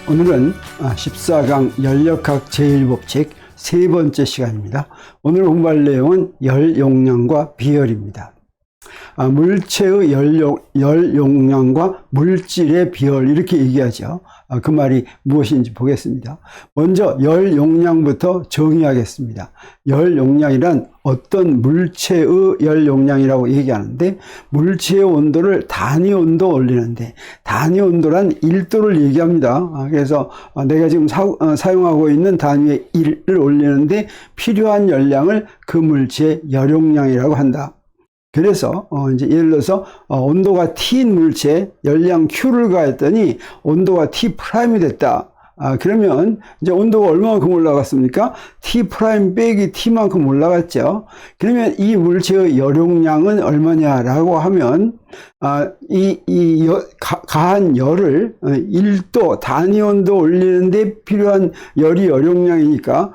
오늘은 14강 열역학 제1법칙 세 번째 시간입니다. 오늘 공부할 내용은 열 용량과 비열입니다. 물체의 열 용량과 물질의 비열, 이렇게 얘기하죠. 그 말이 무엇인지 보겠습니다. 먼저 열 용량부터 정의하겠습니다. 열 용량이란 어떤 물체의 열 용량이라고 얘기하는데, 물체의 온도를 단위 온도 올리는데, 단위 온도란 1도를 얘기합니다. 그래서 내가 지금 사용하고 있는 단위의 1을 올리는데 필요한 열량을 그 물체의 열 용량이라고 한다. 그래서 이제 예를 들어서 온도가 T인 물체에 열량 Q를 가했더니 온도가 T 프라임이 됐다. 그러면 이제 온도가 얼마만큼 올라갔습니까? T 프라임 빼기 T만큼 올라갔죠. 그러면 이 물체의 열용량은 얼마냐라고 하면 가한 열을 1도 단위 온도 올리는데 필요한 열이 열용량이니까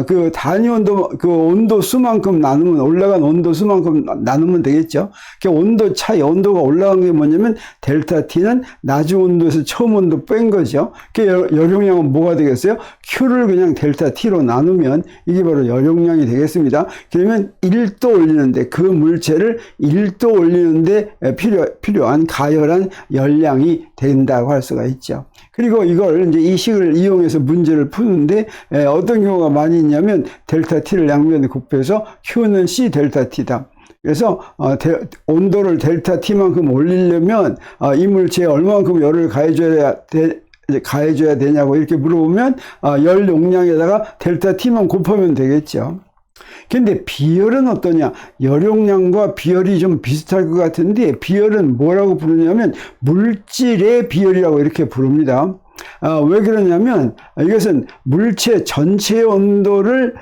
그 단위 온도, 그 온도 수만큼 나누면, 올라간 온도 수만큼 나누면 되겠죠. 그 온도 차이, 온도가 올라간 게 뭐냐면 델타 T는 낮은 온도에서 처음 온도 뺀 거죠. 그 열용량은 뭐가 되겠어요? Q를 그냥 델타 T로 나누면 이게 바로 열용량이 되겠습니다. 그러면 1도 올리는데, 그 물체를 1도 올리는데 필요한 가열한 열량이 된다고 할 수가 있죠. 그리고 이걸 이제 이 식을 이용해서 문제를 푸는데 어떤 경우가 많이 있냐면 델타 T를 양면에 곱해서 Q는 C 델타 T다. 그래서 온도를 델타 T만큼 올리려면 이 물체에 얼마만큼 열을 가해줘야 되냐고 이렇게 물어보면 열 용량에다가 델타 T만 곱하면 되겠죠. 근데 비열은 어떠냐? 열용량과 비열이 좀 비슷할 것 같은데, 비열은 뭐라고 부르냐면 물질의 비열이라고 이렇게 부릅니다. 왜 그러냐면 이것은 물체 전체 온도를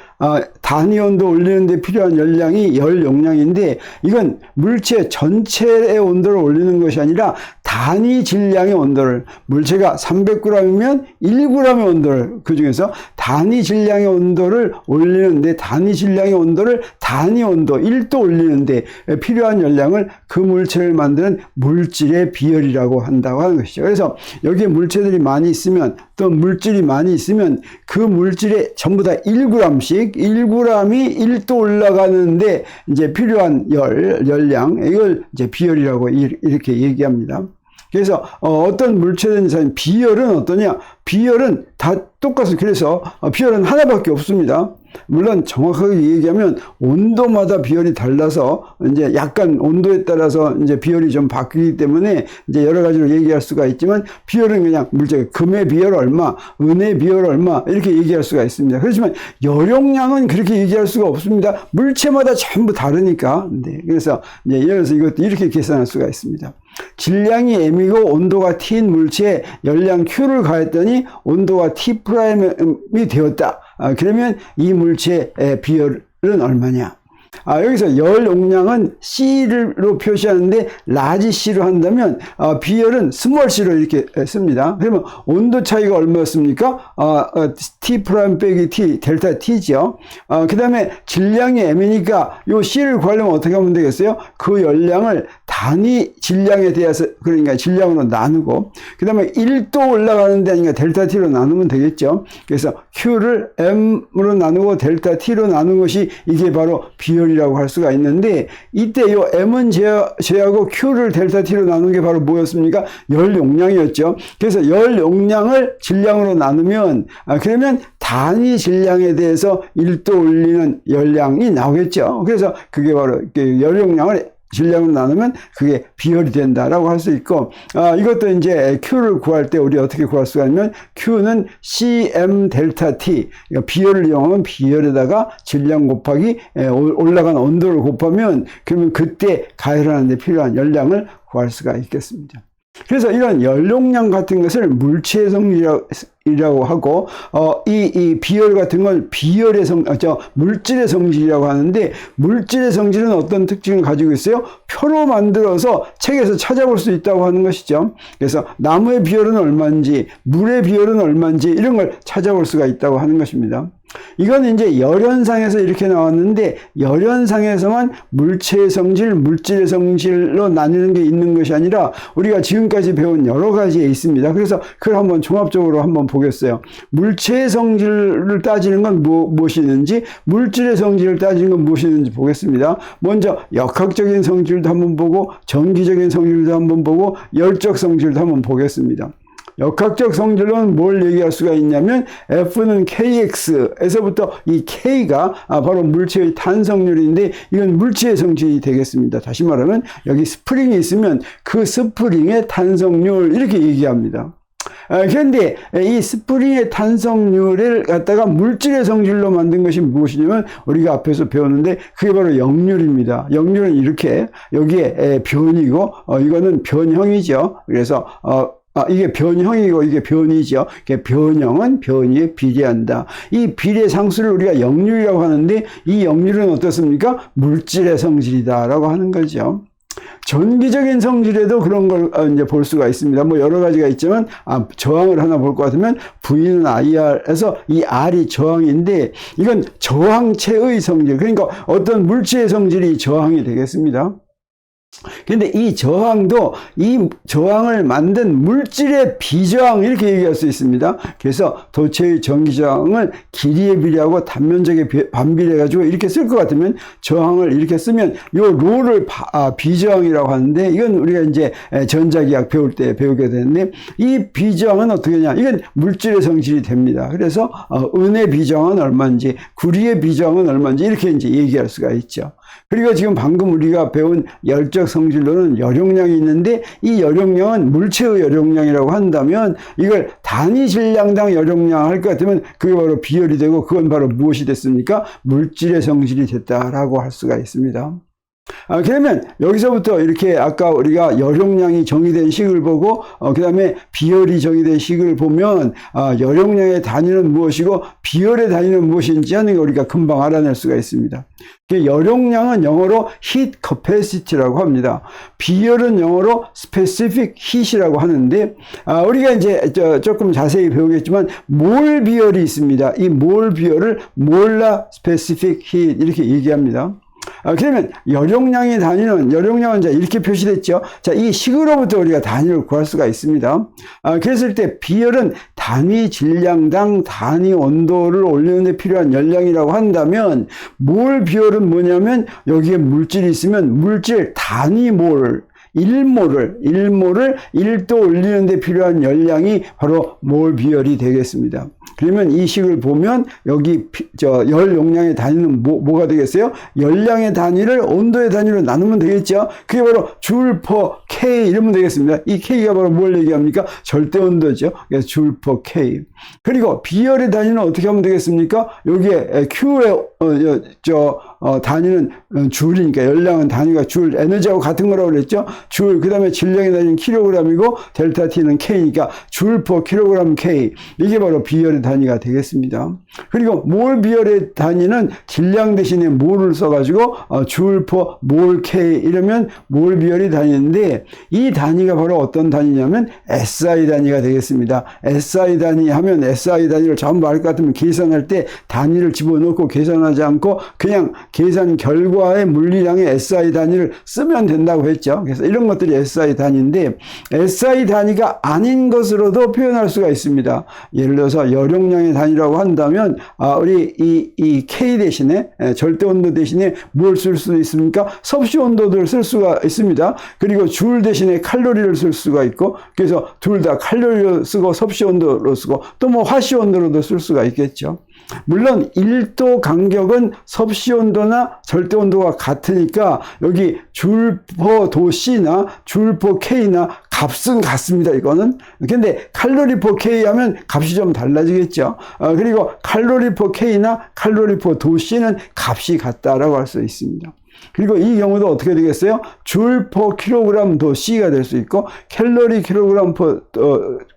단위 온도 올리는 데 필요한 열량이 열 용량인데, 이건 물체 전체의 온도를 올리는 것이 아니라 단위 질량의 온도를, 물체가 300g이면 1g의 온도를, 그 중에서 단위 질량의 온도를 올리는데, 단위 질량의 온도를 단위 온도 1도 올리는데 필요한 열량을 그 물체를 만드는 물질의 비열이라고 한다고 하는 것이죠. 그래서 여기에 물체들이 많이 있으면, 또 물질이 많이 있으면 그 물질에 전부 다 1g씩, 1g이 1도 올라가는데 이제 필요한 열량, 이걸 이제 비열이라고 이렇게 얘기합니다. 그래서 어떤 물체든지 비열은 어떠냐? 비열은 다 똑같습니다. 그래서 비열은 하나밖에 없습니다. 물론 정확하게 얘기하면 온도마다 비열이 달라서 이제 약간 온도에 따라서 이제 비열이 좀 바뀌기 때문에 이제 여러 가지로 얘기할 수가 있지만, 비열은 그냥 물체, 금의 비열 얼마, 은의 비열 얼마, 이렇게 얘기할 수가 있습니다. 그렇지만 열용량은 그렇게 얘기할 수가 없습니다. 물체마다 전부 다르니까. 네, 그래서 이제 예를 들어서 이것도 이렇게 계산할 수가 있습니다. 질량이 M이고 온도가 T인 물체에 열량 Q를 가했더니 온도가 T 프라임이 되었다. 그러면 이 물체의 비열은 얼마냐? 여기서 열 용량은 C로 표시하는데 라지 C로 한다면 비열은 스몰 C로 이렇게 씁니다. 그러면 온도 차이가 얼마였습니까? T 프라임 빼기 T, 델타 T죠. 그 다음에 질량이 M이니까 요 C를 구하려면 어떻게 하면 되겠어요? 그 열량을 단위 질량에 대해서, 그러니까 질량으로 나누고, 그 다음에 1도 올라가는 데 아니니까 델타 T로 나누면 되겠죠. 그래서 Q를 M으로 나누고 델타 T로 나눈 것이 이게 바로 비열이라고 할 수가 있는데, 이때 요 M은 제하고 Q를 델타 T로 나눈 게 바로 뭐였습니까? 열 용량이었죠. 그래서 열 용량을 질량으로 나누면 그러면 단위 질량에 대해서 1도 올리는 열량이 나오겠죠. 그래서 그게 바로 열 용량을 질량으로 나누면 그게 비열이 된다라고 할 수 있고, 이것도 이제 Q를 구할 때 우리 어떻게 구할 수가 있냐면, Q는 CM 델타 T, 그러니까 비열을 이용하면 비열에다가 질량 곱하기 올라간 온도를 곱하면, 그러면 그때 가열하는 데 필요한 열량을 구할 수가 있겠습니다. 그래서 이런 열용량 같은 것을 물체의 성질이라고 하고, 이 비열 같은 걸 비열의 물질의 성질이라고 하는데, 물질의 성질은 어떤 특징을 가지고 있어요? 표로 만들어서 책에서 찾아볼 수 있다고 하는 것이죠. 그래서 나무의 비열은 얼마인지, 물의 비열은 얼마인지 이런 걸 찾아볼 수가 있다고 하는 것입니다. 이건 이제 열현상에서 이렇게 나왔는데 열현상에서만 물체의 성질, 물질의 성질로 나뉘는 게 있는 것이 아니라 우리가 지금까지 배운 여러 가지에 있습니다. 그래서 그걸 한번 종합적으로 한번 보겠어요. 물체의 성질을 따지는 건 무엇이 있는지, 물질의 성질을 따지는 건 무엇이 있는지 보겠습니다. 먼저 역학적인 성질도 한번 보고 전기적인 성질도 한번 보고 열적 성질도 한번 보겠습니다. 역학적 성질로는 뭘 얘기할 수가 있냐면 F는 KX에서부터 이 K가 바로 물체의 탄성률인데 이건 물체의 성질이 되겠습니다. 다시 말하면 여기 스프링이 있으면 그 스프링의 탄성률 이렇게 얘기합니다. 그런데 이 스프링의 탄성률을 갖다가 물질의 성질로 만든 것이 무엇이냐면 우리가 앞에서 배웠는데 그게 바로 역률입니다. 역률은 이렇게 여기에 변이고 이거는 변형이죠. 그래서 이게 변형이고 이게 변이죠. 변형은 변이에 비례한다. 이 비례 상수를 우리가 역률이라고 하는데 이 역률은 어떻습니까? 물질의 성질이다라고 하는 거죠. 전기적인 성질에도 그런 걸 이제 볼 수가 있습니다. 뭐 여러 가지가 있지만 저항을 하나 볼 것 같으면 V는 IR에서 이 R이 저항인데 이건 저항체의 성질. 그러니까 어떤 물체의 성질이 저항이 되겠습니다. 근데 이 저항도 이 저항을 만든 물질의 비저항 이렇게 얘기할 수 있습니다. 그래서 도체의 전기 저항을 길이에 비례하고 단면적에 반비례해 가지고 이렇게 쓸 것 같으면 저항을 이렇게 쓰면 요 로를 비저항이라고 하는데 이건 우리가 이제 전자기학 배울 때 배우게 되는데 이 비저항은 어떻게 되냐? 이건 물질의 성질이 됩니다. 그래서 은의 비저항은 얼마인지 구리의 비저항은 얼마인지 이렇게 이제 얘기할 수가 있죠. 그리고 지금 방금 우리가 배운 열적 성질로는 열용량이 있는데 이 열용량은 물체의 열용량이라고 한다면 이걸 단위 질량당 열용량 할 것 같으면 그게 바로 비열이 되고 그건 바로 무엇이 됐습니까? 물질의 성질이 됐다라고 할 수가 있습니다. 그러면 여기서부터 이렇게 아까 우리가 열용량이 정의된 식을 보고 그 다음에 비열이 정의된 식을 보면 열용량의 단위는 무엇이고 비열의 단위는 무엇인지 하는 걸 우리가 금방 알아낼 수가 있습니다. 열용량은 영어로 heat capacity라고 합니다. 비열은 영어로 specific heat이라고 하는데 우리가 이제 조금 자세히 배우겠지만 몰 비열이 있습니다. 이 몰 비열을 몰라 specific heat 이렇게 얘기합니다. 그러면 열용량의 단위는 열용량은 이제 이렇게 표시됐죠. 자, 이 식으로부터 우리가 단위를 구할 수가 있습니다. 그랬을 때 비열은 단위 질량당 단위 온도를 올리는 데 필요한 열량이라고 한다면 몰 비열은 뭐냐면 여기에 물질이 있으면 물질 단위 몰 1몰을 1도 올리는 데 필요한 열량이 바로 몰 비열이 되겠습니다. 그러면 이 식을 보면 여기 열 용량의 단위는 뭐가 되겠어요? 열량의 단위를 온도의 단위로 나누면 되겠죠. 그게 바로 줄 퍼 K 이러면 되겠습니다. 이 K가 바로 뭘 얘기합니까? 절대 온도죠. 그래서 줄 퍼 K. 그리고 비열의 단위는 어떻게 하면 되겠습니까? 여기에 Q의 단위는 줄이니까 열량은 단위가 줄, 에너지하고 같은 거라고 그랬죠. 줄, 그 다음에 질량의 단위는 킬로그램이고 델타 T는 K니까 줄 퍼 킬로그램 K. 이게 바로 비열의 단위가 되겠습니다. 그리고 몰 비열의 단위는 질량 대신에 몰을 써가지고 줄 퍼 몰 K 이러면 몰 비열의 단위인데 이 단위가 바로 어떤 단위냐면 SI 단위가 되겠습니다. SI 단위 하면 SI 단위를 전부 알 것 같으면 계산할 때 단위를 집어넣고 계산하지 않고 그냥 계산 결과의 물리량의 SI 단위를 쓰면 된다고 했죠. 그래서 이런 것들이 SI 단위인데 SI 단위가 아닌 것으로도 표현할 수가 있습니다. 예를 들어서 열용량의 단위라고 한다면 우리 이 K 대신에 절대 온도 대신에 뭘 쓸 수 있습니까? 섭씨 온도를 쓸 수가 있습니다. 그리고 줄 대신에 칼로리를 쓸 수가 있고 그래서 둘 다 칼로리로 쓰고 섭씨 온도로 쓰고 또 뭐 화씨 온도로도 쓸 수가 있겠죠. 물론 1도 간격은 섭씨 온도나 절대 온도가 같으니까 여기 줄 퍼 도C나 줄 퍼 K나 값은 같습니다. 이거는. 근데 칼로리 퍼 K 하면 값이 좀 달라지겠죠. 그리고 칼로리 퍼 K나 칼로리 퍼 도C는 값이 같다라고 할 수 있습니다. 그리고 이 경우도 어떻게 되겠어요? 줄 퍼 킬로그램 도C가 될 수 있고 캘로리 킬로그램 퍼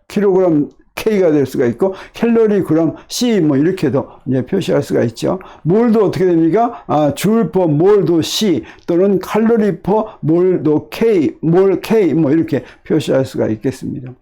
킬로그램 K가 될 수가 있고 캘로리 그램 C 뭐 이렇게도 이제 표시할 수가 있죠. 몰도 어떻게 됩니까? 줄 퍼 몰도 C 또는 칼로리 퍼 몰도 K, 몰 K 뭐 이렇게 표시할 수가 있겠습니다.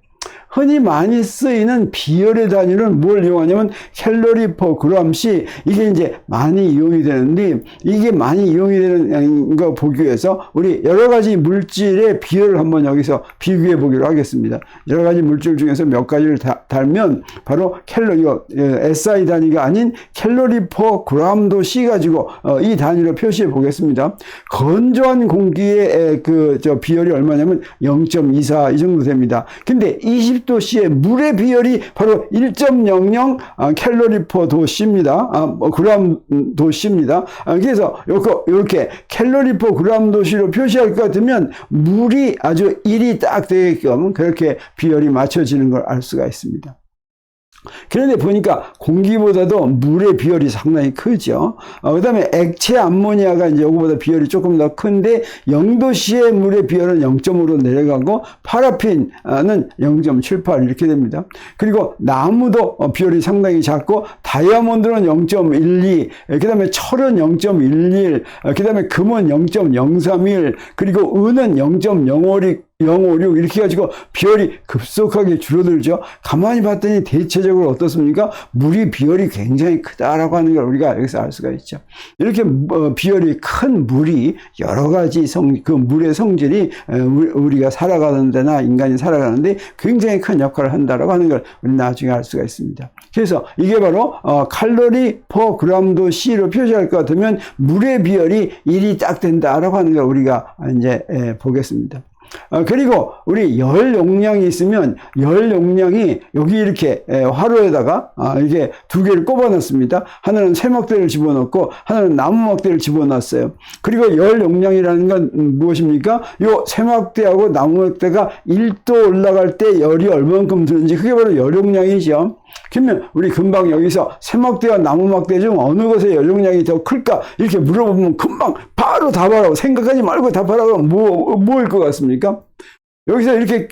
흔히 많이 쓰이는 비열의 단위는 뭘 이용하냐면 캘로리 퍼 그램씩 이게 이제 많이 이용이 되는데 이게 많이 이용이 되는 거 보기 위해서 우리 여러 가지 물질의 비열을 한번 여기서 비교해 보기로 하겠습니다. 여러 가지 물질 중에서 몇 가지를 달면 바로 이거 SI 단위가 아닌 캘로리 퍼 그램도 C 가지고 이 단위로 표시해 보겠습니다. 건조한 공기의 비열이 얼마냐면 0.24 이 정도 됩니다. 근데 20도 C의 물의 비열이 바로 1.00 캘로리 퍼 도씨입니다. 그램 도씨입니다. 그래서 이렇게 캘로리 퍼 그램 도씨로 표시할 것 같으면 물이 아주 1이 딱 되게끔 그렇게 비열이 맞춰지는 걸 알 수가 있습니다. 그런데 보니까 공기보다도 물의 비열이 상당히 크죠. 그 다음에 액체 암모니아가 이제 이거보다 비열이 조금 더 큰데 0도씨의 물의 비열은 0.5로 내려가고 파라핀은 0.78 이렇게 됩니다. 그리고 나무도 비열이 상당히 작고 다이아몬드는 0.12, 그 다음에 철은 0.11, 그 다음에 금은 0.031, 그리고 은은 0.056 이렇게 가지고 비열이 급속하게 줄어들죠. 가만히 봤더니 대체적으로 어떻습니까? 물이 비열이 굉장히 크다라고 하는 걸 우리가 여기서 알 수가 있죠. 이렇게 비열이 큰 물이 여러 가지 그 물의 성질이 우리가 살아가는 데나 인간이 살아가는데 굉장히 큰 역할을 한다라고 하는 걸 우리 나중에 알 수가 있습니다. 그래서 이게 바로 칼로리 퍼 그램도 C로 표시할 것 같으면 물의 비열이 1이 딱 된다라고 하는 걸 우리가 이제 보겠습니다. 그리고 우리 열 용량이 있으면 열 용량이 여기 이렇게 화로에다가 이게 두 개를 꼽아 놨습니다. 하나는 쇠막대를 집어넣고 하나는 나무막대를 집어넣었어요. 그리고 열 용량이라는 건 무엇입니까? 요 쇠막대하고 나무막대가 1도 올라갈 때 열이 얼만큼 드는지 그게 바로 열 용량이죠. 그러면 우리 금방 여기서 쇠막대와 나무막대 중 어느 것의 열 용량이 더 클까 이렇게 물어보면 금방 바로 답하라고 생각하지 말고 답하라고 뭐일 것 같습니까? 여기서 이렇게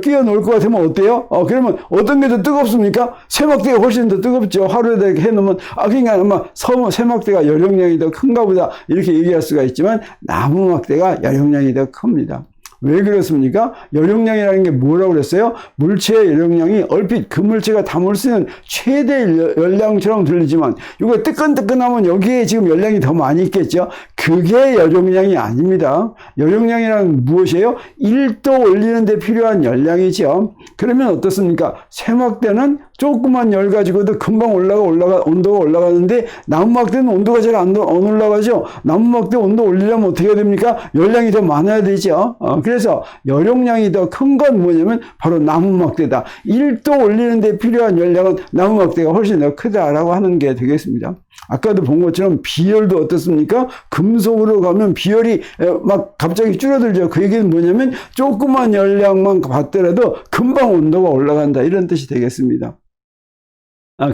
끼워 놓을 것 같으면 어때요? 그러면 어떤 게 더 뜨겁습니까? 쇠막대가 훨씬 더 뜨겁죠. 하루에다 이렇게 해놓으면 그러니까 아마 쇠막대가 열 용량이 더 큰가 보다 이렇게 얘기할 수가 있지만 나무막대가 열 용량이 더 큽니다. 왜 그렇습니까? 열용량이라는 게 뭐라고 그랬어요? 물체의 열용량이 얼핏 그 물체가 담을 수 있는 최대 열량처럼 들리지만 이거 뜨끈뜨끈하면 여기에 지금 열량이 더 많이 있겠죠? 그게 열용량이 아닙니다. 열용량이란 무엇이에요? 1도 올리는 데 필요한 열량이죠. 그러면 어떻습니까? 쇠막대는 조그만 열 가지고도 금방 온도가 올라가는데 나무막대는 온도가 잘 안 올라가죠. 나무막대 온도 올리려면 어떻게 해야 됩니까? 열량이 더 많아야 되죠. 그래서 열용량이 더 큰 건 뭐냐면 바로 나무막대다. 1도 올리는 데 필요한 열량은 나무막대가 훨씬 더 크다라고 하는 게 되겠습니다. 아까도 본 것처럼 비열도 어떻습니까? 금속으로 가면 비열이 막 갑자기 줄어들죠. 그 얘기는 뭐냐면 조그만 열량만 받더라도 금방 온도가 올라간다 이런 뜻이 되겠습니다.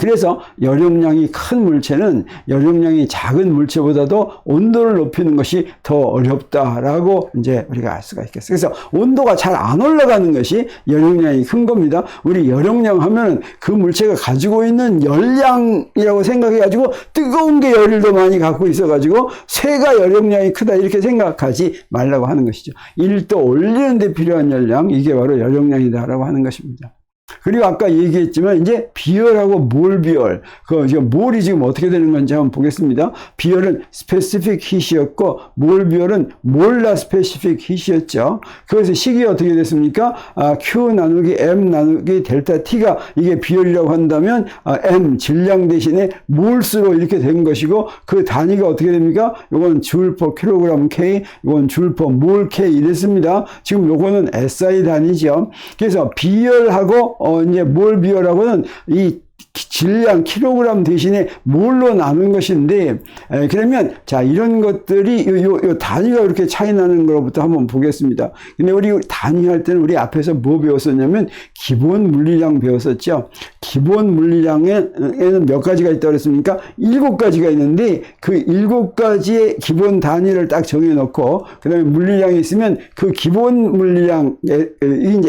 그래서 열용량이 큰 물체는 열용량이 작은 물체보다도 온도를 높이는 것이 더 어렵다라고 이제 우리가 알 수가 있겠어요. 그래서 온도가 잘 안 올라가는 것이 열용량이 큰 겁니다. 우리 열용량 하면은 그 물체가 가지고 있는 열량이라고 생각해가지고 뜨거운 게 열을 더 많이 갖고 있어가지고 쇠가 열용량이 크다 이렇게 생각하지 말라고 하는 것이죠. 1도 올리는 데 필요한 열량, 이게 바로 열용량이다라고 하는 것입니다. 그리고 아까 얘기했지만 이제 비열하고 몰 비열, 몰이 지금 어떻게 되는 건지 한번 보겠습니다. 비열은 스페시픽 히트였고 몰 비열은 몰라 스페시픽 히트였죠. 그래서 식이 어떻게 됐습니까? Q 나누기 M 나누기 델타 T가 이게 비열이라고 한다면 M 질량 대신에 몰수로 이렇게 된 것이고 그 단위가 어떻게 됩니까? 이건 줄 퍼 킬로그램 K, 이건 줄 퍼 몰 K 이랬습니다. 지금 요거는 SI 단위죠. 그래서 비열하고 이제 몰 비열하고는 이 질량 킬로그램 대신에 몰로 나눈 것인데 그러면 자 이런 것들이 요 단위가 이렇게 차이 나는 것부터 한번 보겠습니다. 근데 우리 단위 할 때는 우리 앞에서 뭐 배웠었냐면 기본 물리량 배웠었죠. 기본 물리량에는 몇 가지가 있다고 그랬습니까? 7가지가 있는데 그 7가지의 기본 단위를 딱 정해놓고 그 다음에 물리량이 있으면 그 기본 물리량, 이제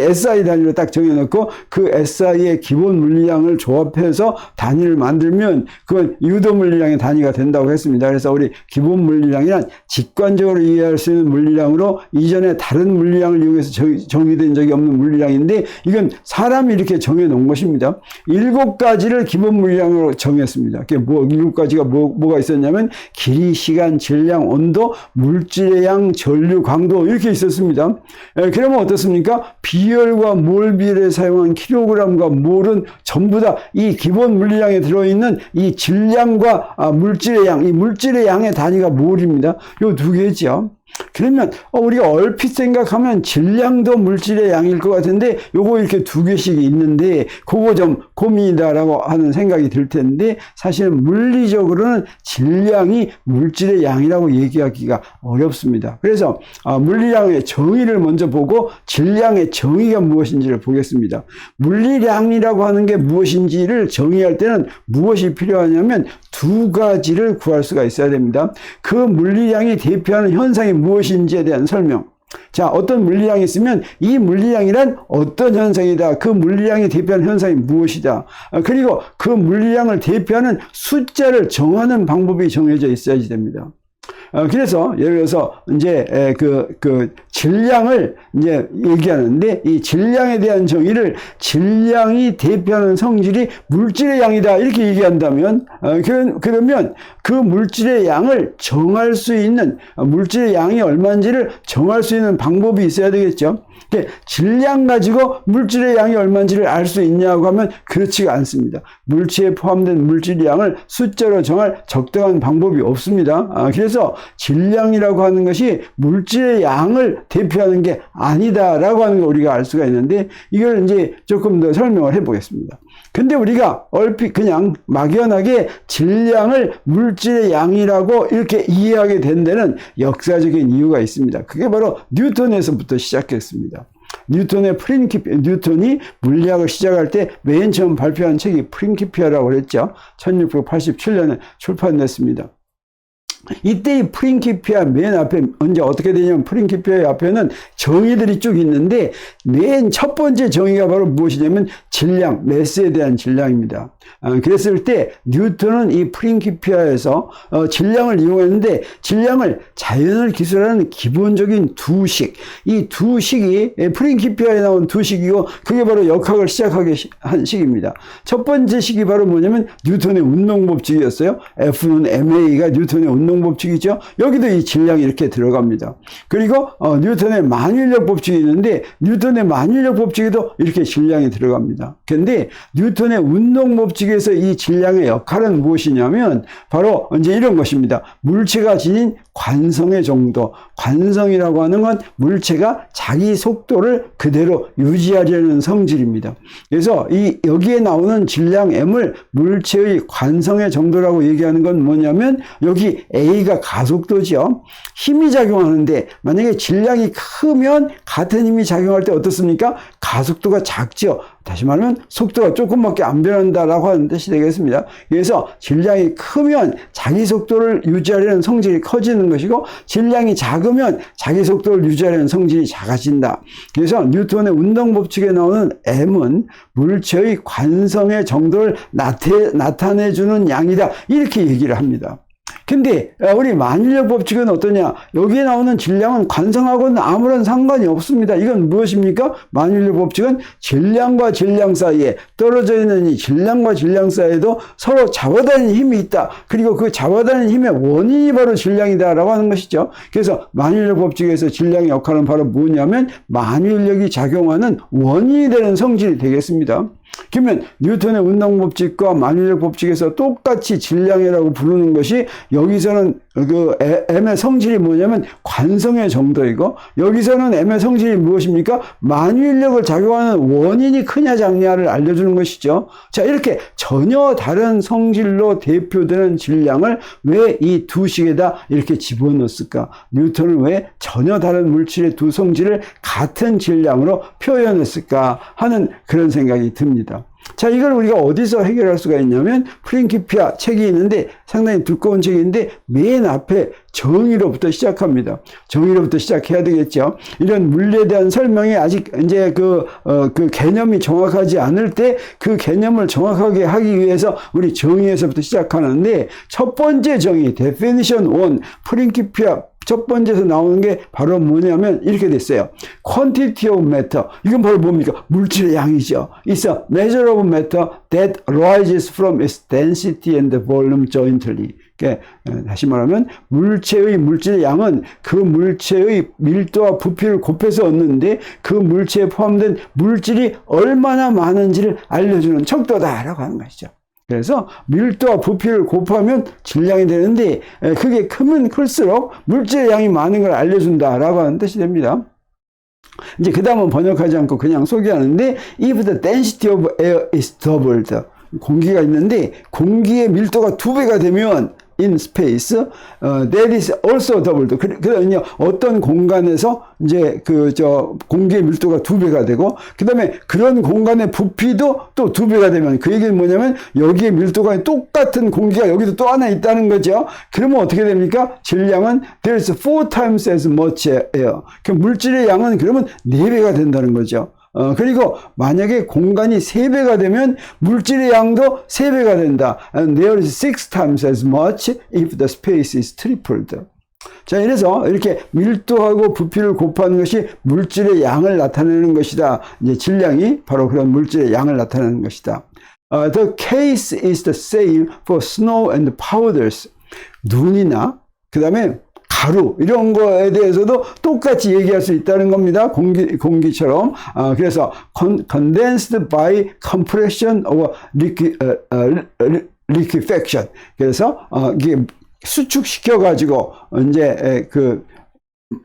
SI 단위로 딱 정해놓고 그 SI의 기본 물리량을 조합해서 단위를 만들면 그건 유도 물리량의 단위가 된다고 했습니다. 그래서 우리 기본 물리량이란 직관적으로 이해할 수 있는 물리량으로 이전에 다른 물리량을 이용해서 정의된 적이 없는 물리량인데 이건 사람이 이렇게 정해놓은 것입니다. 7가지를 기본 물리량으로 정했습니다. 그게 7가지가 뭐가 있었냐면 길이, 시간, 질량, 온도, 물질의 양, 전류, 강도 이렇게 있었습니다. 그러면 어떻습니까? 비열과 몰 비율에 사용한 킬로그램과 몰은 전부 다 이 기본 물리량에 들어있는 이 질량과 물질의 양, 이 물질의 양의 단위가 몰입니다. 요 2개죠. 그러면 우리가 얼핏 생각하면 질량도 물질의 양일 것 같은데 요거 이렇게 2개씩 있는데 그거 좀 고민이다라고 하는 생각이 들 텐데 사실은 물리적으로는 질량이 물질의 양이라고 얘기하기가 어렵습니다. 그래서 물리량의 정의를 먼저 보고 질량의 정의가 무엇인지를 보겠습니다. 물리량이라고 하는 게 무엇인지를 정의할 때는 무엇이 필요하냐면 2가지를 구할 수가 있어야 됩니다. 그 물리량이 대표하는 현상이 무엇인지에 대한 설명. 자, 어떤 물리량이 있으면 이 물리량이란 어떤 현상이다. 그 물리량이 대표하는 현상이 무엇이다. 그리고 그 물리량을 대표하는 숫자를 정하는 방법이 정해져 있어야지 됩니다. 그래서 예를 들어서 이제 그 질량을 이제 얘기하는데 이 질량에 대한 정의를 질량이 대표하는 성질이 물질의 양이다 이렇게 얘기한다면 그러면 그 물질의 양을 정할 수 있는 물질의 양이 얼마인지를 정할 수 있는 방법이 있어야 되겠죠. 질량 가지고 물질의 양이 얼마인지를 알 수 있냐고 하면 그렇지가 않습니다. 물질에 포함된 물질의 양을 숫자로 정할 적당한 방법이 없습니다. 그래서 질량이라고 하는 것이 물질의 양을 대표하는 게 아니다라고 하는 걸 우리가 알 수가 있는데 이걸 이제 조금 더 설명을 해보겠습니다. 근데 우리가 얼핏 그냥 막연하게 질량을 물질의 양이라고 이렇게 이해하게 된 데는 역사적인 이유가 있습니다. 그게 바로 뉴턴에서부터 시작했습니다. 뉴턴이 물리학을 시작할 때 맨 처음 발표한 책이 프린키피아라고 그랬죠. 1687년에 출판됐습니다. 이때 이 프린키피아 맨 앞에 언제 어떻게 되냐면 프린키피아의 앞에는 정의들이 쭉 있는데 맨 첫 번째 정의가 바로 무엇이냐면 질량, 매스에 대한 질량입니다. 그랬을 때 뉴턴은 이 프린키피아에서 질량을 이용했는데 질량을 자연을 기술하는 기본적인 2식, 이 2식이 프린키피아에 나온 2식이고 그게 바로 역학을 시작하게 한 식입니다. 첫 번째 식이 바로 뭐냐면 뉴턴의 운동법칙이었어요. F는 ma가 뉴턴의 운동법칙이죠. 여기도 이 질량이 이렇게 들어갑니다. 그리고 뉴턴의 만유인력 법칙이 있는데 뉴턴의 만유인력 법칙에도 이렇게 질량이 들어갑니다. 그런데 뉴턴의 운동법칙에서 이 질량의 역할은 무엇이냐면 바로 이제 이런 것입니다. 물체가 지닌 관성의 정도. 관성이라고 하는 건 물체가 자기 속도를 그대로 유지하려는 성질입니다. 그래서 여기에 나오는 질량 M을 물체의 관성의 정도라고 얘기하는 건 뭐냐면 여기 A가 가속도죠. 힘이 작용하는데 만약에 질량이 크면 같은 힘이 작용할 때 어떻습니까? 가속도가 작죠. 다시 말하면 속도가 조금밖에 안 변한다라고 하는 뜻이 되겠습니다. 그래서 질량이 크면 자기 속도를 유지하려는 성질이 커지는 것이고 질량이 작으면 자기 속도를 유지하려는 성질이 작아진다. 그래서 뉴턴의 운동법칙에 나오는 M은 물체의 관성의 정도를 나타내주는 양이다. 이렇게 얘기를 합니다. 근데 우리 만유인력 법칙은 어떠냐? 여기에 나오는 질량은 관성하고는 아무런 상관이 없습니다. 이건 무엇입니까? 만유인력 법칙은 질량과 질량 사이에 떨어져 있는 이 질량과 질량 사이에도 서로 잡아다니는 힘이 있다. 그리고 그 잡아다니는 힘의 원인이 바로 질량이다라고 하는 것이죠. 그래서 만유인력 법칙에서 질량의 역할은 바로 뭐냐면 만유인력이 작용하는 원인이 되는 성질이 되겠습니다. 그러면 뉴턴의 운동법칙과 만유인력 법칙에서 똑같이 질량이라고 부르는 것이 여기서는 그 M의 성질이 뭐냐면 관성의 정도이고 여기서는 M의 성질이 무엇입니까? 만유인력을 작용하는 원인이 크냐 작냐를 알려주는 것이죠. 자, 이렇게 전혀 다른 성질로 대표되는 질량을 왜 이 2식에다 이렇게 집어넣었을까? 뉴턴은 왜 전혀 다른 물질의 2 성질을 같은 질량으로 표현했을까 하는 그런 생각이 듭니다. 자, 이걸 우리가 어디서 해결할 수가 있냐면 프린키피아 책이 있는데 상당히 두꺼운 책인데 맨 앞에 정의로부터 시작합니다. 정의로부터 시작해야 되겠죠. 이런 물리에 대한 설명이 아직 이제 그 개념이 정확하지 않을 때 그 개념을 정확하게 하기 위해서 우리 정의에서부터 시작하는데 첫 번째 정의, definition 1, 프린키피아 첫 번째에서 나오는 게 바로 뭐냐면 이렇게 됐어요. quantity of matter. 이건 바로 뭡니까? 물질의 양이죠. It's a measure of matter that arises from its density and volume jointly. 다시 말하면 물질의 양은 그 물체의 밀도와 부피를 곱해서 얻는데 그 물체에 포함된 물질이 얼마나 많은지를 알려주는 척도다라고 하는 것이죠. 그래서 밀도와 부피를 곱하면 질량이 되는데 그게 크면 클수록 물질의 양이 많은 걸 알려준다라고 하는 뜻이 됩니다. 이제 그 다음은 번역하지 않고 그냥 소개하는데 if the density of air is doubled, 공기가 있는데 공기의 밀도가 2배가 되면 in space, that is also doubled. 그러면요, 어떤 공간에서 이제 공기의 밀도가 2배가 되고, 그 다음에 그런 공간의 부피도 또 2배가 되면, 그 얘기는 뭐냐면, 여기에 밀도가 똑같은 공기가 여기도 또 하나 있다는 거죠. 그러면 어떻게 됩니까? 질량은 there's 4 times as much air. 그 물질의 양은 그러면 4배가 된다는 거죠. 그리고 만약에 공간이 3배가 되면 물질의 양도 3배가 된다. And there is 6 times as much if the space is tripled. 자, 이래서 이렇게 밀도하고 부피를 곱하는 것이 물질의 양을 나타내는 것이다. 이제 질량이 바로 그런 물질의 양을 나타내는 것이다. The case is the same for snow and powders. 눈이나 그 다음에 가루 이런 거에 대해서도 똑같이 얘기할 수 있다는 겁니다. 공기처럼. 그래서 condensed by compression or liquefaction. 그래서 이게 수축시켜 가지고 이제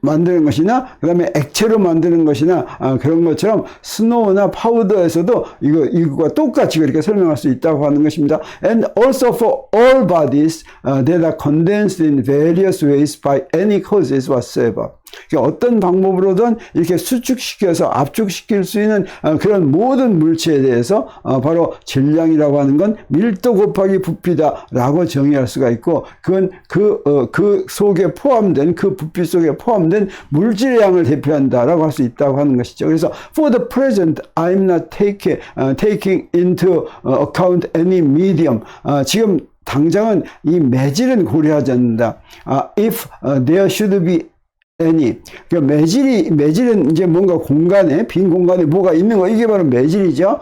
만드는 것이나 그다음에 액체로 만드는 것이나 그런 것처럼 스노우나 파우더에서도 이거와 똑같이 그렇게 설명할 수 있다고 하는 것입니다. And also for all bodies that are condensed in various ways by any causes whatsoever. 어떤 방법으로든 이렇게 수축시켜서 압축시킬 수 있는 그런 모든 물체에 대해서 바로 질량이라고 하는 건 밀도 곱하기 부피다라고 정의할 수가 있고, 그건 그 속에 포함된 그 부피 속에 포함된 물질의 양을 대표한다라고 할 수 있다고 하는 것이죠. 그래서 for the present, I'm not taking into account any medium. 지금 당장은 이 매질은 고려하지 않는다. If there should be any. 그 매질은 이제 뭔가 공간에, 빈 공간에 뭐가 있는 거, 이게 바로 매질이죠.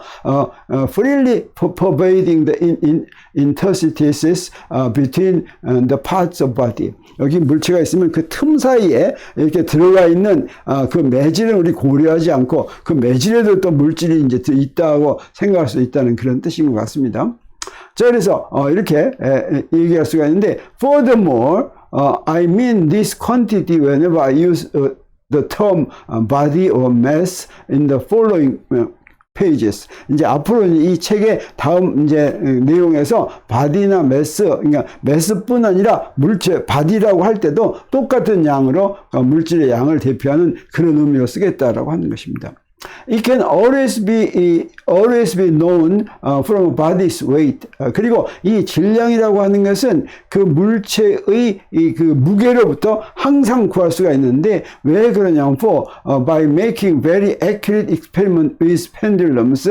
freely pervading the interstices between the parts of body. 여기 물체가 있으면 그 틈 사이에 이렇게 들어가 있는 그 매질은 우리 고려하지 않고 그 매질에도 또 물질이 이제 있다고 생각할 수 있다는 그런 뜻인 것 같습니다. 자, 그래서 이렇게 얘기할 수가 있는데, furthermore, I mean this quantity whenever I use the term body or mass in the following pages. 이제 앞으로 이 책의 다음 이제 내용에서 body나 mass, 그러니까 mass뿐 아니라 물체, body라고 할 때도 똑같은 양으로 물질의 양을 대표하는 그런 의미로 쓰겠다라고 하는 것입니다. It can always be known from a body's weight. 그리고 이 질량이라고 하는 것은 그 물체의 그 무게로부터 항상 구할 수가 있는데, 왜 그러냐면 by making very accurate experiment with pendulums,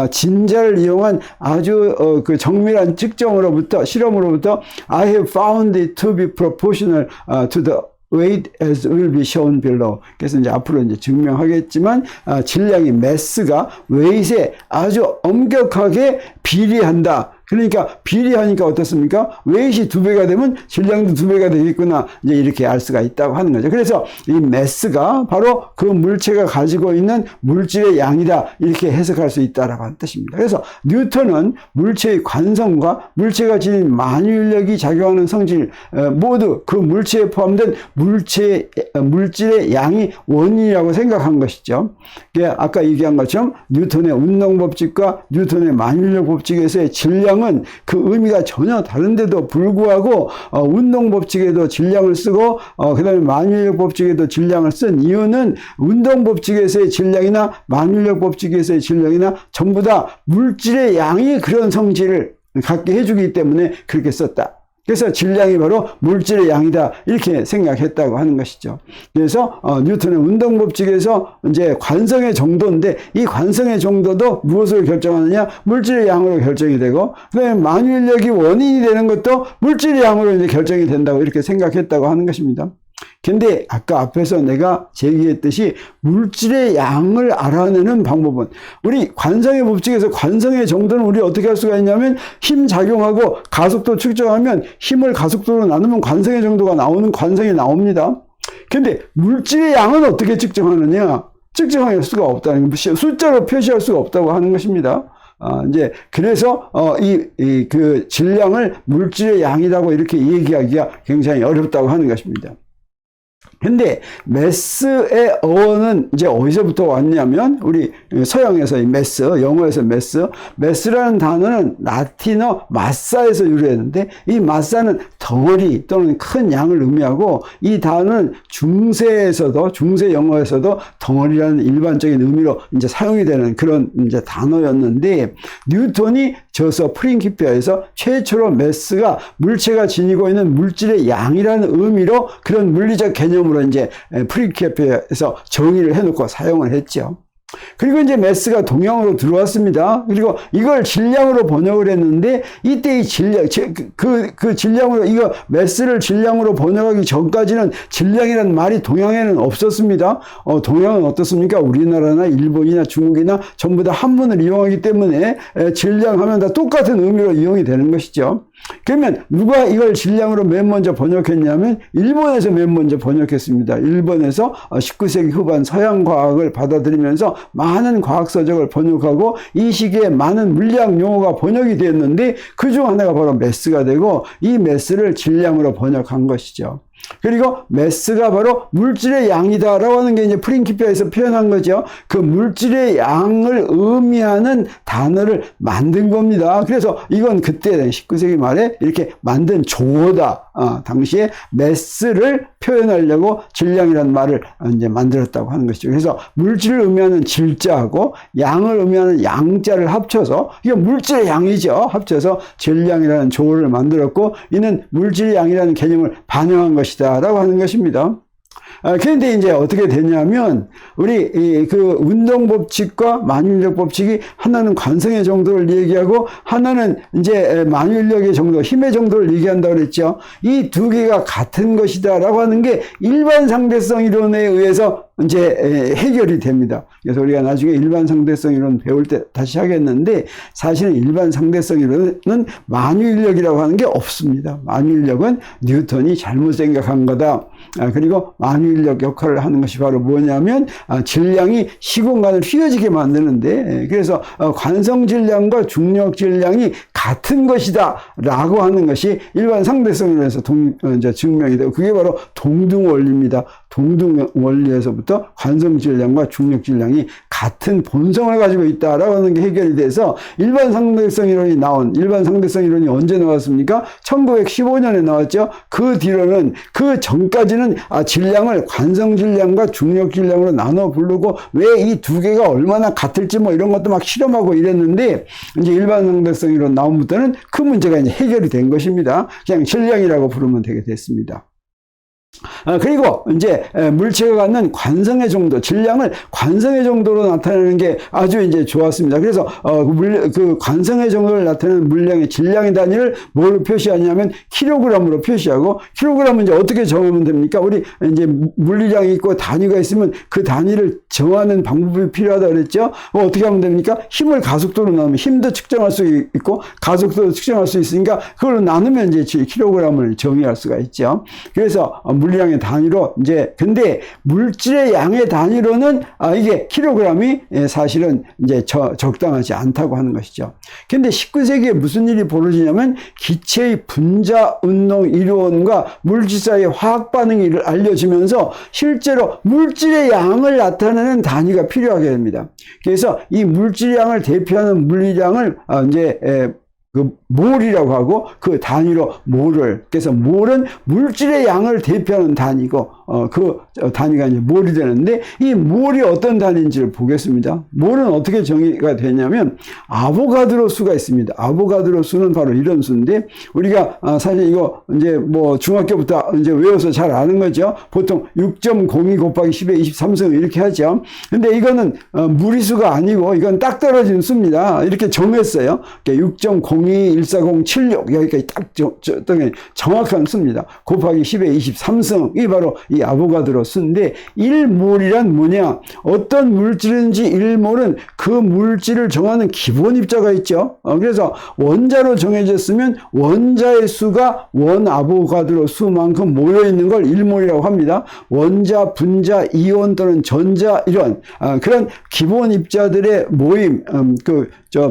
진자를 이용한 아주 그 정밀한 측정으로부터, 실험으로부터 I have found it to be proportional to the weight as will be shown below. 그래서 이제 앞으로 이제 증명하겠지만 질량이 mass가 weight에 아주 엄격하게 비례한다. 그러니까 비례하니까 어떻습니까? 웨이트이 2배가 되면 질량도 2배가 되겠구나. 이제 이렇게 알 수가 있다고 하는 거죠. 그래서 이 매스가 바로 그 물체가 가지고 있는 물질의 양이다. 이렇게 해석할 수 있다라고 하는 뜻입니다. 그래서 뉴턴은 물체의 관성과 물체가 지닌 만유인력이 작용하는 성질 모두 그 물체에 포함된 물질의 양이 원인이라고 생각한 것이죠. 아까 얘기한 것처럼 뉴턴의 운동 법칙과 뉴턴의 만유인력 법칙에서의 질량 질량은 그 의미가 전혀 다른데도 불구하고 운동 법칙에도 질량을 쓰고 그다음에 만유인력 법칙에도 질량을 쓴 이유는 운동 법칙에서의 질량이나 만유인력 법칙에서의 질량이나 전부 다 물질의 양이 그런 성질을 갖게 해주기 때문에 그렇게 썼다. 그래서 질량이 바로 물질의 양이다 이렇게 생각했다고 하는 것이죠. 그래서 뉴턴의 운동 법칙에서 이제 관성의 정도인데 이 관성의 정도도 무엇으로 결정하느냐? 물질의 양으로 결정이 되고 그다음에 만유인력이 원인이 되는 것도 물질의 양으로 이제 결정이 된다고 이렇게 생각했다고 하는 것입니다. 근데 아까 앞에서 내가 제기했듯이 물질의 양을 알아내는 방법은 우리 관성의 법칙에서 관성의 정도는 우리 어떻게 할 수가 있냐면 힘 작용하고 가속도 측정하면 힘을 가속도로 나누면 관성의 정도가 나오는 관성이 나옵니다. 근데 물질의 양은 어떻게 측정하느냐? 측정할 수가 없다는 거, 숫자로 표시할 수가 없다고 하는 것입니다. 이제 그래서 그 질량을 물질의 양이라고 이렇게 얘기하기가 굉장히 어렵다고 하는 것입니다. 근데 매스의 어원은 이제 어디서부터 왔냐면 우리 서양에서 이 매스, 영어에서 매스라는 단어는 라틴어 마사에서 유래했는데 이 마사는 덩어리 또는 큰 양을 의미하고 이 단어는 중세 영어에서도 덩어리라는 일반적인 의미로 이제 사용이 되는 그런 이제 단어였는데 뉴턴이 저서 프린키피아에서 최초로 매스가 물체가 지니고 있는 물질의 양이라는 의미로 그런 물리적 개념으로 이제 프린키피아에서 정의를 해놓고 사용을 했죠. 그리고 이제 매스가 동양으로 들어왔습니다. 그리고 이걸 질량으로 번역을 했는데 이때 이 질량, 그 질량으로 이거 매스를 질량으로 번역하기 전까지는 질량이라는 말이 동양에는 없었습니다. 동양은 어떻습니까? 우리나라나 일본이나 중국이나 전부 다 한문을 이용하기 때문에 질량하면 다 똑같은 의미로 이용이 되는 것이죠. 그러면 누가 이걸 질량으로 맨 먼저 번역했냐면 일본에서 맨 먼저 번역했습니다. 일본에서 19세기 후반 서양 과학을 받아들이면서 많은 과학서적을 번역하고 이 시기에 많은 물리학 용어가 번역이 되었는데 그중 하나가 바로 매스가 되고 이 매스를 질량으로 번역한 것이죠. 그리고 매스가 바로 물질의 양이다라고 하는 게 이제 프린키피아에서 표현한 거죠. 그 물질의 양을 의미하는 단어를 만든 겁니다. 그래서 이건 그때 19세기 말에 이렇게 만든 조어다. 당시에 매스를 표현하려고 질량이라는 말을 이제 만들었다고 하는 것이죠. 그래서 물질을 의미하는 질자하고 양을 의미하는 양자를 합쳐서 이게 물질의 양이죠. 합쳐서 질량이라는 조어를 만들었고 이는 물질의 양이라는 개념을 반영한 것이다. 라고 하는 것입니다. 그런데 이제 어떻게 되냐면 우리 그 운동 법칙과 만유인력 법칙이 하나는 관성의 정도를 얘기하고 하나는 이제 만유인력의 정도, 힘의 정도를 얘기한다고 그랬죠. 이 두 개가 같은 것이다라고 하는 게 일반 상대성 이론에 의해서 이제 해결이 됩니다. 그래서 우리가 나중에 일반 상대성 이론 배울 때 다시 하겠는데 사실은 일반 상대성 이론은 만유인력이라고 하는 게 없습니다. 만유인력은 뉴턴이 잘못 생각한 거다. 그리고 만유인력 역할을 하는 것이 바로 뭐냐면 질량이 시공간을 휘어지게 만드는데 그래서 관성 질량과 중력 질량이 같은 것이다 라고 하는 것이 일반 상대성 이론에서 증명이 되고 그게 바로 동등 원리입니다. 동등 원리에서부터 관성 질량과 중력 질량이 같은 본성을 가지고 있다라고 하는 게 해결이 돼서 일반 상대성 이론이 언제 나왔습니까? 1915년에 나왔죠. 그 뒤로는 그 전까지는 질량을 관성 질량과 중력 질량으로 나눠 부르고 왜 이 두 개가 얼마나 같을지 뭐 이런 것도 막 실험하고 이랬는데 이제 일반 상대성 이론 나온부터는 그 문제가 이제 해결이 된 것입니다. 그냥 질량이라고 부르면 되게 됐습니다. 그리고 이제 물체가 갖는 관성의 정도, 질량을 관성의 정도로 나타내는 게 아주 이제 좋았습니다. 그래서 그 관성의 정도를 나타내는 물량의 질량의 단위를 뭘로 표시하냐면 킬로그램으로 표시하고 킬로그램은 이제 어떻게 정하면 됩니까? 우리 이제 물리량이 있고 단위가 있으면 그 단위를 정하는 방법이 필요하다 그랬죠. 어떻게 하면 됩니까? 힘을 가속도로 나누면 힘도 측정할 수 있고 가속도도 측정할 수 있으니까 그걸로 나누면 이제 킬로그램을 정의할 수가 있죠. 그래서 물량의 단위로 이제 근데 물질의 양의 단위로는 이게 킬로그램이 사실은 이제 적당하지 않다고 하는 것이죠. 근데 19세기에 무슨 일이 벌어지냐면 기체의 분자 운동 이론과 물질 사이의 화학 반응이 알려지면서 실제로 물질의 양을 나타내는 단위가 필요하게 됩니다. 그래서 이 물질 양을 대표하는 물리량을 이제 그 몰이라고 하고 그 단위로 몰을, 그래서 몰은 물질의 양을 대표하는 단위고 그 단위가 이제 몰이 되는데, 이 몰이 어떤 단위인지를 보겠습니다. 몰은 어떻게 정의가 되냐면 아보가드로 수가 있습니다. 아보가드로 수는 바로 이런 수인데, 우리가 사실 이거 이제 뭐 중학교부터 이제 외워서 잘 아는 거죠. 보통 6.02 곱하기 10의 23승 이렇게 하죠. 근데 이거는 무리수가 아니고 이건 딱 떨어진 수입니다. 이렇게 정했어요. 6.02 14076 여기까지 딱 정확한 수입니다. 곱하기 10의 23승, 이 바로 이 아보가드로 수인데, 1몰이란 뭐냐? 어떤 물질인지 1몰은 그 물질을 정하는 기본 입자가 있죠. 그래서 원자로 정해졌으면 원자의 수가 원 아보가드로 수만큼 모여 있는 걸 1몰이라고 합니다. 원자, 분자, 이온 또는 전자, 이런 그런 기본 입자들의 모임,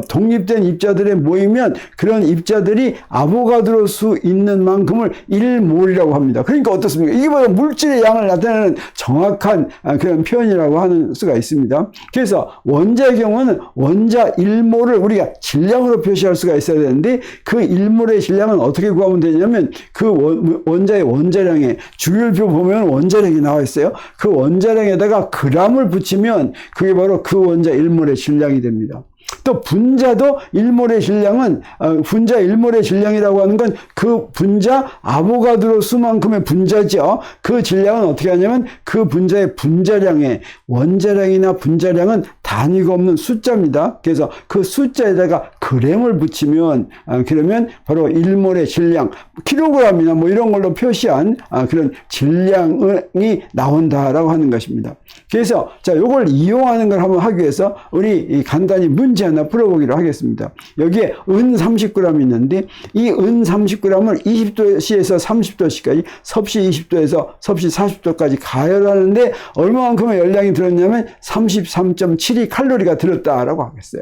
독립된 입자들의 모이면 그런 입자들이 아보가드로 수 있는 만큼을 1몰이라고 합니다. 그러니까 어떻습니까? 이게 바로 물질의 양을 나타내는 정확한 그런 표현이라고 하는 수가 있습니다. 그래서 원자의 경우는 원자 1몰을 우리가 질량으로 표시할 수가 있어야 되는데, 그 1몰의 질량은 어떻게 구하면 되냐면 그 원자의 원자량에 주율표 보면 원자량이 나와 있어요. 그 원자량에다가 g을 붙이면 그게 바로 그 원자 1몰의 질량이 됩니다. 또 분자도 1몰의 질량은 분자 1몰의 질량이라고 하는 건 그 분자 아보가드로 수만큼의 분자죠. 그 질량은 어떻게 하냐면 그 분자의 분자량에, 원자량이나 분자량은 단위가 없는 숫자입니다. 그래서 그 숫자에다가 g을 붙이면 그러면 바로 1몰의 질량, 킬로그램이나 뭐 이런 걸로 표시한 그런 질량이 나온다라고 하는 것입니다. 그래서 자, 요걸 이용하는 걸 한번 하기 위해서 우리 간단히 문제 하나 풀어보기로 하겠습니다. 여기에 은 30g이 있는데, 이 은 30g을 20도씨에서 30도씨까지 섭씨 20도에서 섭씨 40도까지 가열하는데 얼마만큼의 열량이 들었냐면 33.72 칼로리가 들었다라고 하겠어요.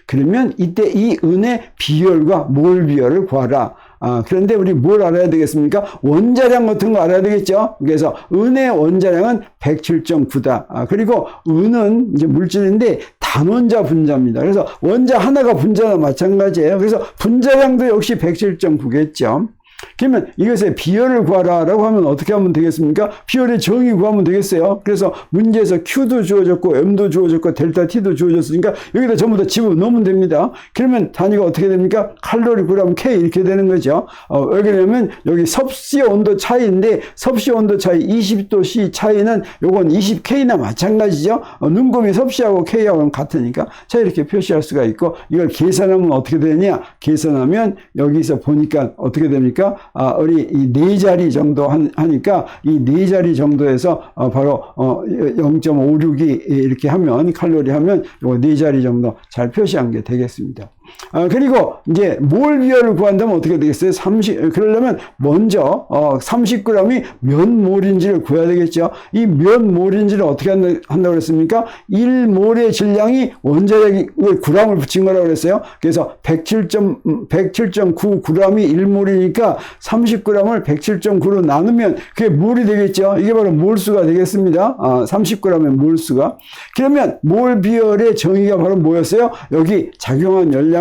그러면 이때 이 은의 비열과 몰 비열을 구하라. 그런데 우리 뭘 알아야 되겠습니까? 원자량 같은 거 알아야 되겠죠? 그래서 은의 원자량은 107.9다. 그리고 은은 이제 물질인데 단원자 분자입니다. 그래서 원자 하나가 분자나 마찬가지예요. 그래서 분자량도 역시 107.9겠죠. 그러면 이것의 비열을 구하라라고 하면 어떻게 하면 되겠습니까? 비열의 정의 구하면 되겠어요. 그래서 문제에서 Q도 주어졌고 M도 주어졌고 델타 T도 주어졌으니까 여기다 전부 다 집어넣으면 됩니다. 그러면 단위가 어떻게 됩니까? 칼로리 그램 K 이렇게 되는 거죠. 왜 그러냐면 여기 섭씨 온도 차이인데, 섭씨 온도 차이 20도씨 차이는 요건 20K나 마찬가지죠. 눈금이 섭씨하고 K하고는 같으니까. 자, 이렇게 표시할 수가 있고, 이걸 계산하면 어떻게 되냐? 계산하면 여기서 보니까 어떻게 됩니까? 우리 이 4자리 정도 하니까 이 4자리 정도에서 바로 0.562 이렇게 하면, 칼로리 하면 요거 4자리 정도 잘 표시한 게 되겠습니다. 그리고 이제 몰 비율을 구한다면 어떻게 되겠어요? 그러려면 먼저 30g이 몇 몰인지를 구해야 되겠죠. 이 몇 몰인지를 어떻게 한다고 그랬습니까? 1몰의 질량이 원자량을 g을 붙인 거라고 그랬어요. 그래서 107.9g이 1몰이니까 30g을 107.9로 나누면 그게 몰이 되겠죠. 이게 바로 몰수가 되겠습니다. 30g의 몰수가. 그러면 몰 비율의 정의가 바로 뭐였어요? 여기 작용한 열량을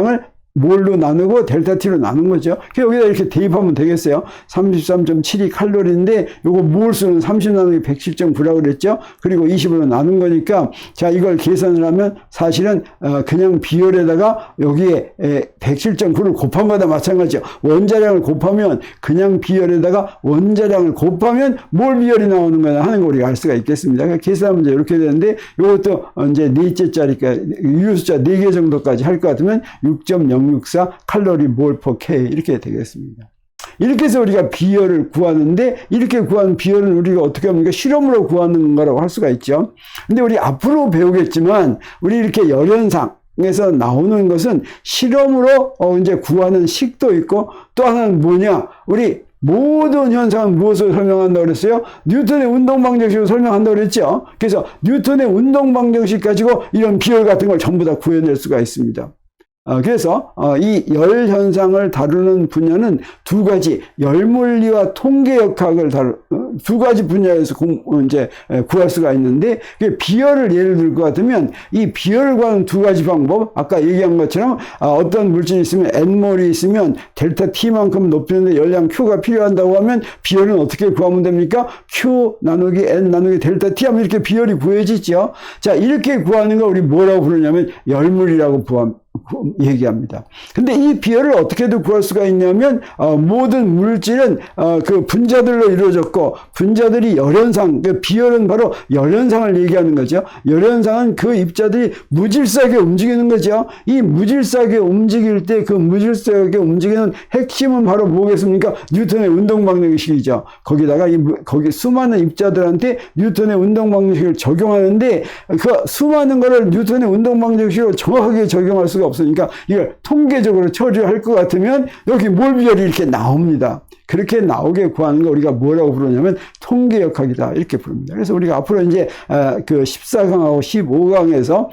몰로 나누고 델타 T로 나눈 거죠. 여기다 이렇게 대입하면 되겠어요. 33.72 칼로리인데 요거 몰수는 30 나누기 107.9라고 그랬죠. 그리고 20으로 나눈 거니까, 자, 이걸 계산을 하면 사실은 그냥 비열에다가 여기에 107.9를 곱한 거나 마찬가지죠. 원자량을 곱하면, 그냥 비열에다가 원자량을 곱하면 몰 비열이 나오는 거나 하는 거 우리가 알 수가 있겠습니다. 그러니까 계산하면 이제 이렇게 되는데, 요것도 이제 넷째짜리니까 유효숫자 4개 정도까지 할 것 같으면 6.064 칼로리 몰 퍼 K 이렇게 되겠습니다. 이렇게 해서 우리가 비열을 구하는데, 이렇게 구한 비열은 우리가 어떻게 합니까? 실험으로 구하는 거라고 할 수가 있죠. 근데 우리 앞으로 배우겠지만, 우리 이렇게 열현상에서 나오는 것은 실험으로 이제 구하는 식도 있고, 또 하나는 뭐냐? 우리 모든 현상은 무엇을 설명한다고 그랬어요? 뉴턴의 운동방정식을 설명한다고 그랬죠. 그래서 뉴턴의 운동방정식 가지고 이런 비열 같은 걸 전부 다 구해낼 수가 있습니다. 그래서 이 열 현상을 다루는 분야는 두 가지, 열물리와 통계역학을 두 가지 분야에서 이제 구할 수가 있는데, 비열을 예를 들 것 같으면 이 비열을 구하는 두 가지 방법, 아까 얘기한 것처럼 어떤 물질이 있으면 N몰이 있으면 델타 T만큼 높이는데 열량 Q가 필요한다고 하면 비열은 어떻게 구하면 됩니까? Q 나누기 N 나누기 델타 T 하면 이렇게 비열이 구해지죠. 자, 이렇게 구하는 걸 우리 뭐라고 부르냐면 열물이라고 얘기합니다. 근데 이 비열을 어떻게도 구할 수가 있냐면 모든 물질은 그 분자들로 이루어졌고, 분자들이 열현상, 그 비열은 바로 열현상을 얘기하는 거죠. 열현상은 그 입자들이 무질서하게 움직이는 거죠. 이 무질서하게 움직일 때 그 무질서하게 움직이는 핵심은 바로 뭐겠습니까? 뉴턴의 운동방정식이죠. 거기다가 거기 수많은 입자들한테 뉴턴의 운동방정식을 적용하는데, 그 수많은 거를 뉴턴의 운동방정식으로 정확하게 적용할 수가 없으니까 이걸 통계적으로 처리할 것 같으면 여기 몰비열이 이렇게 나옵니다. 그렇게 나오게 구하는 거 우리가 뭐라고 부르냐면 통계역학이다, 이렇게 부릅니다. 그래서 우리가 앞으로 이제 그 14강하고 15강에서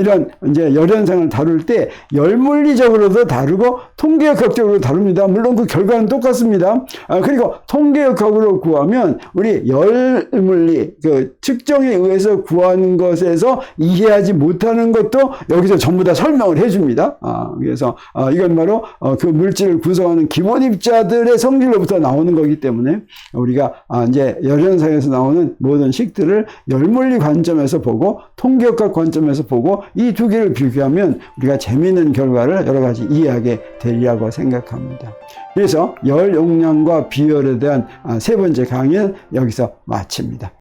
이런 이제 열현상을 다룰 때 열물리적으로도 다루고 통계역학적으로 다룹니다. 물론 그 결과는 똑같습니다. 그리고 통계역학으로 구하면 우리 열물리 그 측정에 의해서 구하는 것에서 이해하지 못하는 것도 여기서 전부 다 설명을 해줍니다. 그래서 이건 바로 그 물질을 구성하는 기본 입자들의 성질로부터 나오는 거기 때문에 우리가 이제 열현상에서 나오는 모든 식들을 열물리 관점에서 보고 통계역학 관점에서 보고 이 두 개를 비교하면 우리가 재미있는 결과를 여러 가지 이해하게 되리라고 생각합니다. 그래서 열 용량과 비열에 대한 세 번째 강의는 여기서 마칩니다.